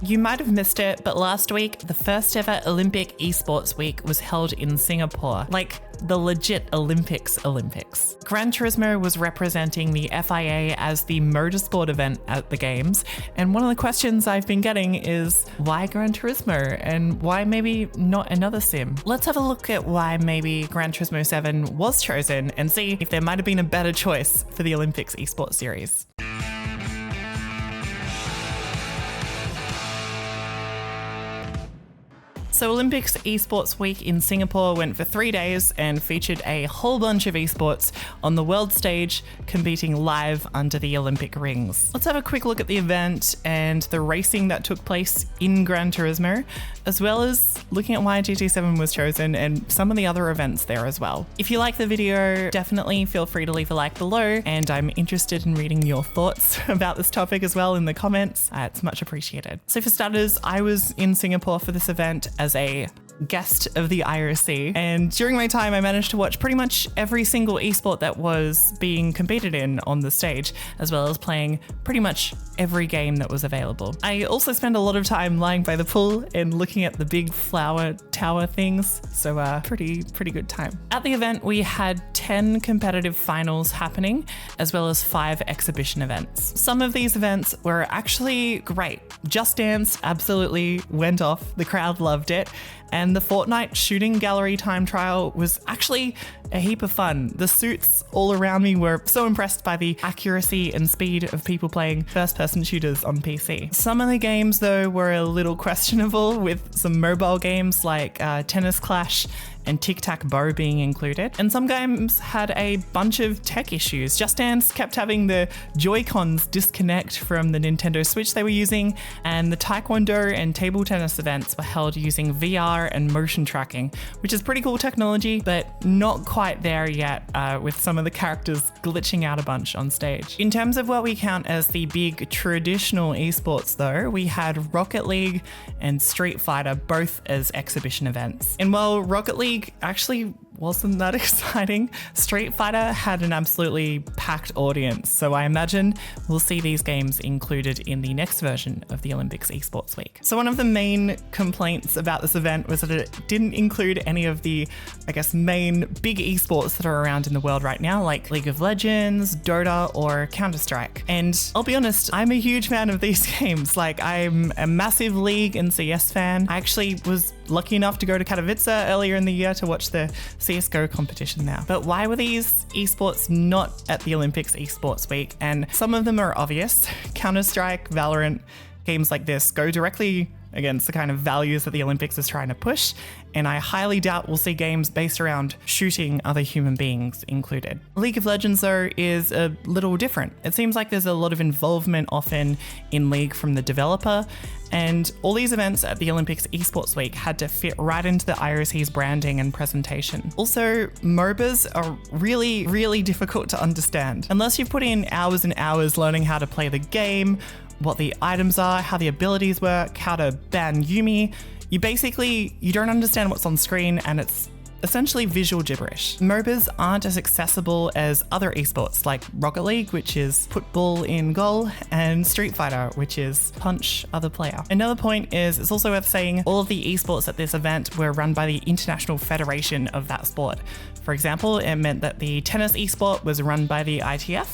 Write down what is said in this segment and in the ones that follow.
You might have missed it, but last week, the first ever Olympic Esports Week was held in Singapore. Like the legit Olympics. Gran Turismo was representing the FIA as the motorsport event at the games, and one of the questions I've been getting is why Gran Turismo and why maybe not another sim? Let's have a look at why maybe Gran Turismo 7 was chosen and see if there might have been a better choice for the Olympics Esports series. So Olympics Esports Week in Singapore went for 3 days and featured a whole bunch of esports on the world stage competing live under the Olympic rings. Let's have a quick look at the event and the racing that took place in Gran Turismo, as well as looking at why GT7 was chosen and some of the other events there as well. If you like the video, definitely feel free to leave a like below, and I'm interested in reading your thoughts about this topic as well in the comments. It's much appreciated. So for starters, I was in Singapore for this event as a guest of the IRC, and during my time I managed to watch pretty much every single esport that was being competed in on the stage, as well as playing pretty much every game that was available. I also spent a lot of time lying by the pool and looking at the big flower tower things, so pretty good time. At the event we had 10 competitive finals happening, as well as 5 exhibition events. Some of these events were actually great. Just Dance absolutely went off, the crowd loved it, and the Fortnite shooting gallery time trial was actually a heap of fun. The suits all around me were so impressed by the accuracy and speed of people playing first-person shooters on PC. Some of the games though were a little questionable, with some mobile games like Tennis Clash and Tic-Tac-Bow being included. And some games had a bunch of tech issues. Just Dance kept having the Joy-Cons disconnect from the Nintendo Switch they were using, and the Taekwondo and table tennis events were held using VR and motion tracking, which is pretty cool technology, but not quite there yet, with some of the characters glitching out a bunch on stage. In terms of what we count as the big traditional esports though, we had Rocket League and Street Fighter both as exhibition events. And while Rocket League actually wasn't that exciting, Street Fighter had an absolutely packed audience, so I imagine we'll see these games included in the next version of the Olympics Esports Week. So one of the main complaints about this event was that it didn't include any of the, I guess, main big esports that are around in the world right now, like League of Legends, Dota, or Counter-Strike. And I'll be honest, I'm a huge fan of these games. Like, I'm a massive League and CS fan. I actually was lucky enough to go to Katowice earlier in the year to watch the CSGO competition now. But why were these esports not at the Olympics Esports Week? And some of them are obvious. Counter-Strike, Valorant, games like this go directly against the kind of values that the Olympics is trying to push, and I highly doubt we'll see games based around shooting other human beings included. League of Legends though is a little different. It seems like there's a lot of involvement often in League from the developer, and all these events at the Olympics Esports Week had to fit right into the IRC's branding and presentation. Also, MOBAs are really difficult to understand. Unless you've put in hours and hours learning how to play the game, what the items are, how the abilities work, how to ban Yumi, you don't understand what's on screen, and it's essentially visual gibberish. MOBAs aren't as accessible as other esports like Rocket League, which is put ball in goal, and Street Fighter, which is punch other player. Another point is, it's also worth saying all of the esports at this event were run by the International Federation of that sport. For example, it meant that the tennis esport was run by the ITF,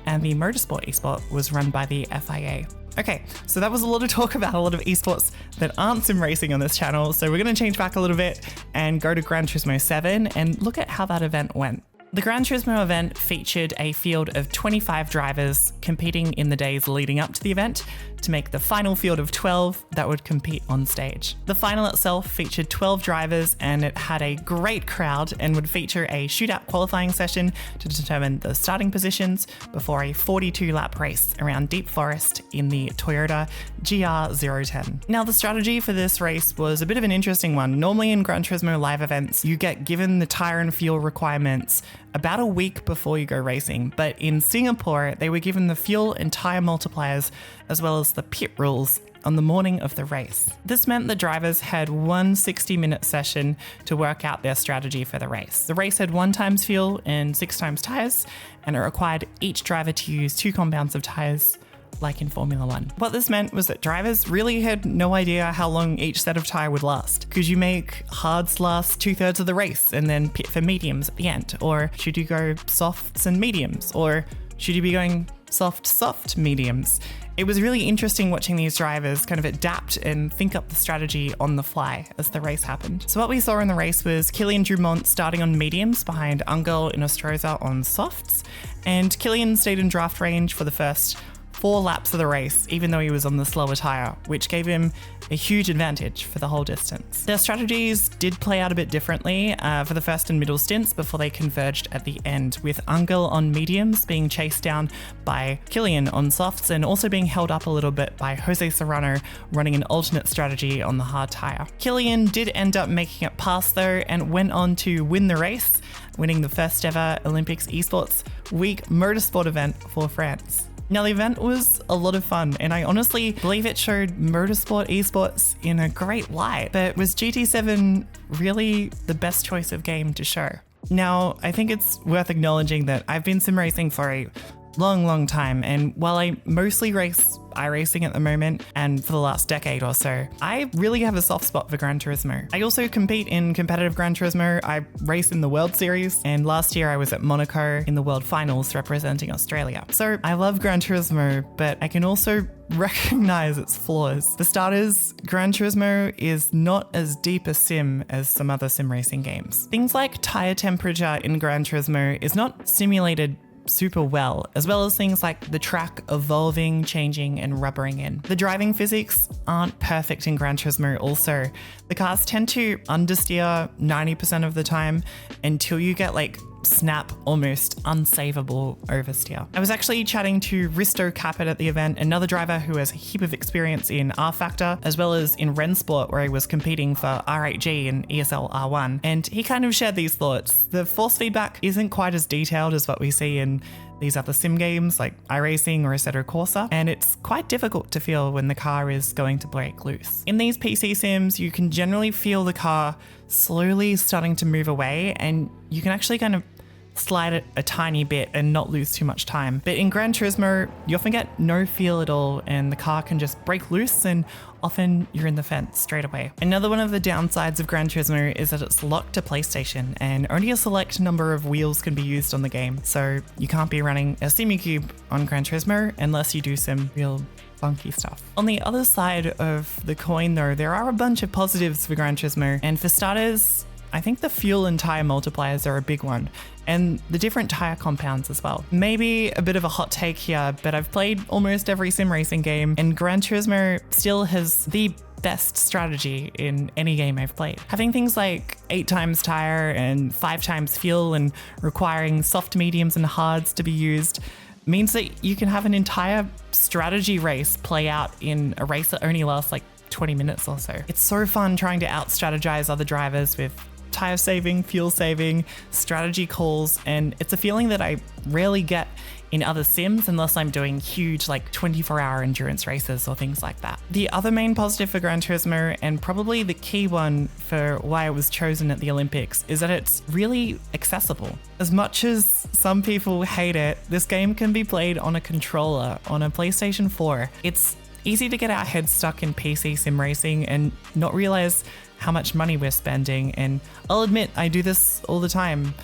and the motorsport esport was run by the FIA. Okay, so that was a lot of talk about a lot of esports that aren't sim racing on this channel, so we're going to change back a little bit and go to Gran Turismo 7 and look at how that event went. The Gran Turismo event featured a field of 25 drivers competing in the days leading up to the event to make the final field of 12 that would compete on stage. The final itself featured 12 drivers, and it had a great crowd and would feature a shootout qualifying session to determine the starting positions before a 42-lap race around Deep Forest in the Toyota GR010. Now, the strategy for this race was a bit of an interesting one. Normally in Gran Turismo live events, you get given the tire and fuel requirements about a week before you go racing, but in Singapore, they were given the fuel and tire multipliers as well as the pit rules on the morning of the race. This meant the drivers had one 60-minute session to work out their strategy for the race. The race had 1 times fuel and 6 times tires, and it required each driver to use 2 compounds of tires like in Formula One. What this meant was that drivers really had no idea how long each set of tyre would last. Could you make hards last 2/3 of the race and then pit for mediums at the end? Or should you go softs and mediums? Or should you be going soft mediums? It was really interesting watching these drivers kind of adapt and think up the strategy on the fly as the race happened. So what we saw in the race was Kilian Dumont starting on mediums behind Angel and Ostroza on softs, and Kilian stayed in draft range for the first 4 laps of the race, even though he was on the slower tyre, which gave him a huge advantage for the whole distance. Their strategies did play out a bit differently for the first and middle stints before they converged at the end, with Angel on mediums being chased down by Kilian on softs and also being held up a little bit by Jose Serrano running an alternate strategy on the hard tyre. Kilian did end up making it past though and went on to win the race, winning the first ever Olympics Esports Week motorsport event for France. Now, the event was a lot of fun, and I honestly believe it showed motorsport esports in a great light. But was GT7 really the best choice of game to show? Now, I think it's worth acknowledging that I've been sim racing for a long time, and while I mostly race iRacing at the moment and for the last decade or so, I really have a soft spot for Gran Turismo. I also compete in competitive Gran Turismo. I race in the World Series, and last year I was at Monaco in the World Finals representing Australia. So I love Gran Turismo, but I can also recognize its flaws. For starters, Gran Turismo is not as deep a sim as some other sim racing games. Things like tire temperature in Gran Turismo is not simulated super well as things like the track evolving, changing, and rubbering in. The driving physics aren't perfect in Gran Turismo also. The cars tend to understeer 90% of the time until you get like snap, almost unsavable oversteer. I was actually chatting to Risto Capit at the event, another driver who has a heap of experience in R-Factor, as well as in Rennsport, where he was competing for R8G and ESL R1, and he kind of shared these thoughts. The force feedback isn't quite as detailed as what we see in these other sim games like iRacing or Assetto Corsa, and it's quite difficult to feel when the car is going to break loose. In these PC sims, you can generally feel the car slowly starting to move away, and you can actually kind of slide it a tiny bit and not lose too much time. But in Gran Turismo, you often get no feel at all, and the car can just break loose, and often you're in the fence straight away. Another one of the downsides of Gran Turismo is that it's locked to PlayStation, and only a select number of wheels can be used on the game. So you can't be running a Simukube on Gran Turismo unless you do some real funky stuff. On the other side of the coin though, there are a bunch of positives for Gran Turismo, and for starters, I think the fuel and tire multipliers are a big one, and the different tire compounds as well. Maybe a bit of a hot take here, but I've played almost every sim racing game, and Gran Turismo still has the best strategy in any game I've played. Having things like 8 times tire and 5 times fuel and requiring soft, mediums, and hards to be used means that you can have an entire strategy race play out in a race that only lasts like 20 minutes or so. It's so fun trying to out-strategize other drivers with tire saving, fuel saving, strategy calls, and it's a feeling that I rarely get in other sims unless I'm doing huge like 24-hour endurance races or things like that. The other main positive for Gran Turismo, and probably the key one for why it was chosen at the Olympics, is that it's really accessible. As much as some people hate it, this game can be played on a controller on a PlayStation 4. It's easy to get our heads stuck in PC sim racing and not realize how much money we're spending, and I'll admit I do this all the time.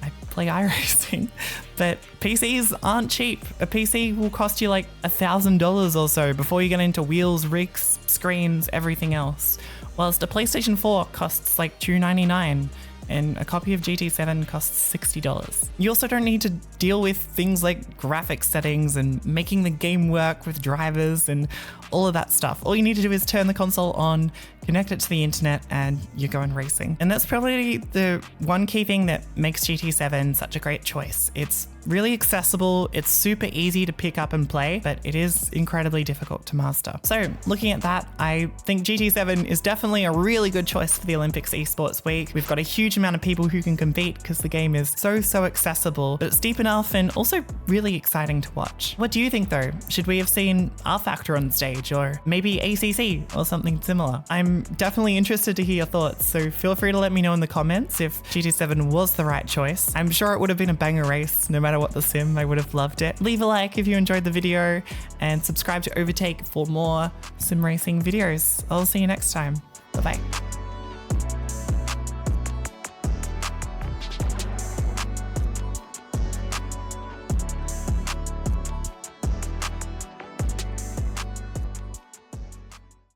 I play iRacing, but PCs aren't cheap. A PC will cost you like $1,000 or so before you get into wheels, rigs, screens, everything else, whilst a PlayStation 4 costs like $299. And a copy of GT7 costs $60. You also don't need to deal with things like graphics settings and making the game work with drivers and all of that stuff. All you need to do is turn the console on, connect it to the internet, and you're going racing. And that's probably the one key thing that makes GT7 such a great choice. It's really accessible, it's super easy to pick up and play, but it is incredibly difficult to master. So looking at that, I think GT7 is definitely a really good choice for the Olympics Esports Week. We've got a huge amount of people who can compete because the game is so accessible, but it's deep enough and also really exciting to watch. What do you think though? Should we have seen R-Factor on stage, or maybe ACC or something similar? I'm I'm definitely interested to hear your thoughts, so feel free to let me know in the comments if GT7 was the right choice. I'm sure it would have been a banger race, no matter what the sim, I would have loved it. Leave a like if you enjoyed the video and subscribe to Overtake for more sim racing videos. I'll see you next time. Bye-bye.